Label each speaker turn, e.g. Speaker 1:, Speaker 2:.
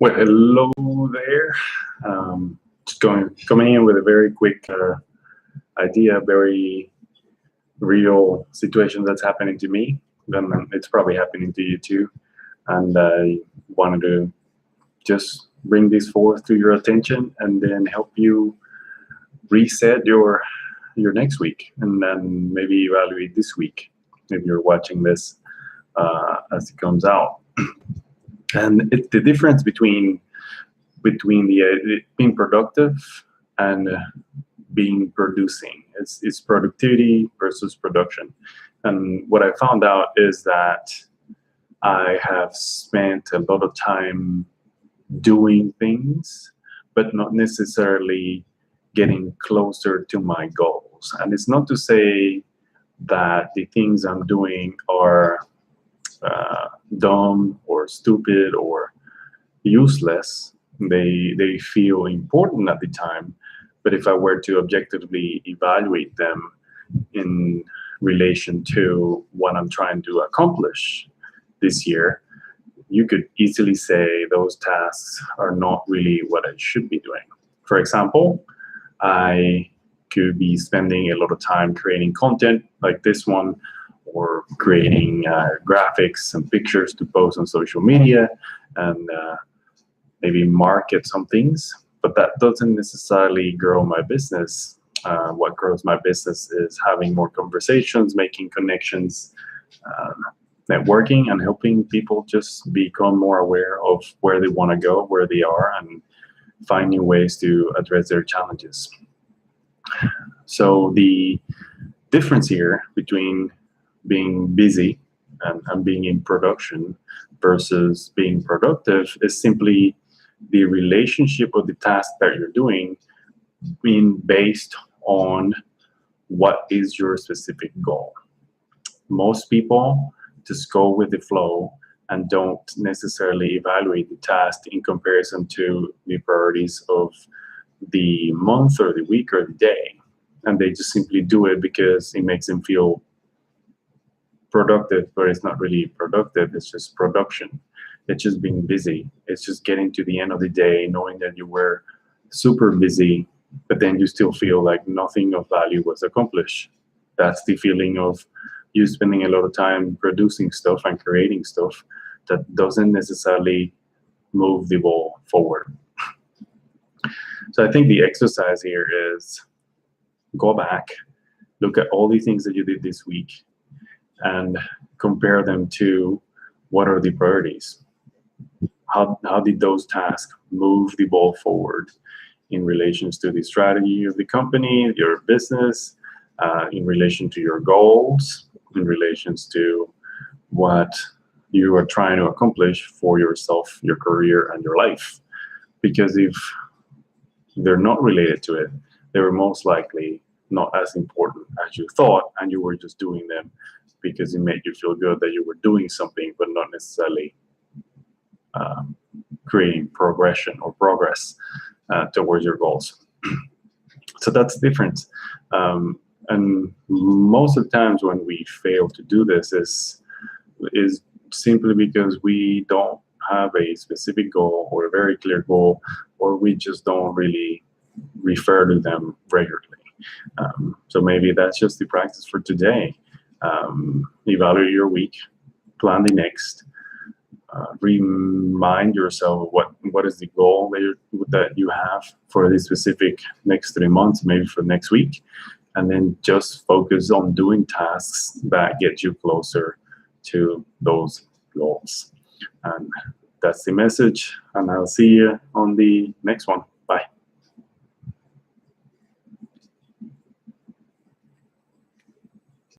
Speaker 1: Well, hello there. Just coming in with a very quick idea, very real situation that's happening to me. Then it's probably happening to you too. And I wanted to just bring this forth to your attention and then help you reset your next week, and then maybe evaluate this week if you're watching this as it comes out. And it's the difference between the being productive and being producing. It's productivity versus production. And what I found out is that I have spent a lot of time doing things, but not necessarily getting closer to my goals. And it's not to say that the things I'm doing are dumb or stupid or useless. They feel important at the time, but if I were to objectively evaluate them in relation to what I'm trying to accomplish this year, you could easily say those tasks are not really what I should be doing. For example, I could be spending a lot of time creating content like this one, or creating graphics and pictures to post on social media, and maybe market some things, but that doesn't necessarily grow my business. What grows my business is having more conversations, making connections, networking, and helping people just become more aware of where they want to go, where they are, and find new ways to address their challenges. So the difference here between being busy and being in production versus being productive is simply the relationship of the task that you're doing being based on what is your specific goal. Most people just go with the flow and don't necessarily evaluate the task in comparison to the priorities of the month or the week or the day. And they just simply do it because it makes them feel productive, but it's not really productive. It's just production. It's just being busy. It's just getting to the end of the day knowing that you were super busy, but then you still feel like nothing of value was accomplished. That's the feeling of you spending a lot of time producing stuff and creating stuff that doesn't necessarily move the ball forward. So I think the exercise here is go back, look at all the things that you did this week, and compare them to what are the priorities. How did those tasks move the ball forward in relation to the strategy of the company, your business, in relation to your goals, in relation to what you are trying to accomplish for yourself, your career, and your life. Because if they're not related to it, they were most likely not as important as you thought, and you were just doing them because it made you feel good that you were doing something, but not necessarily creating progression or progress towards your goals. So that's different. And most of the times when we fail to do this is simply because we don't have a specific goal or a very clear goal, or we just don't really refer to them regularly. So maybe that's just the practice for today. Evaluate your week, plan the next, remind yourself what is the goal that you have for the specific next 3 months, maybe for next week, and then just focus on doing tasks that get you closer to those goals. And that's the message, and I'll see you on the next one.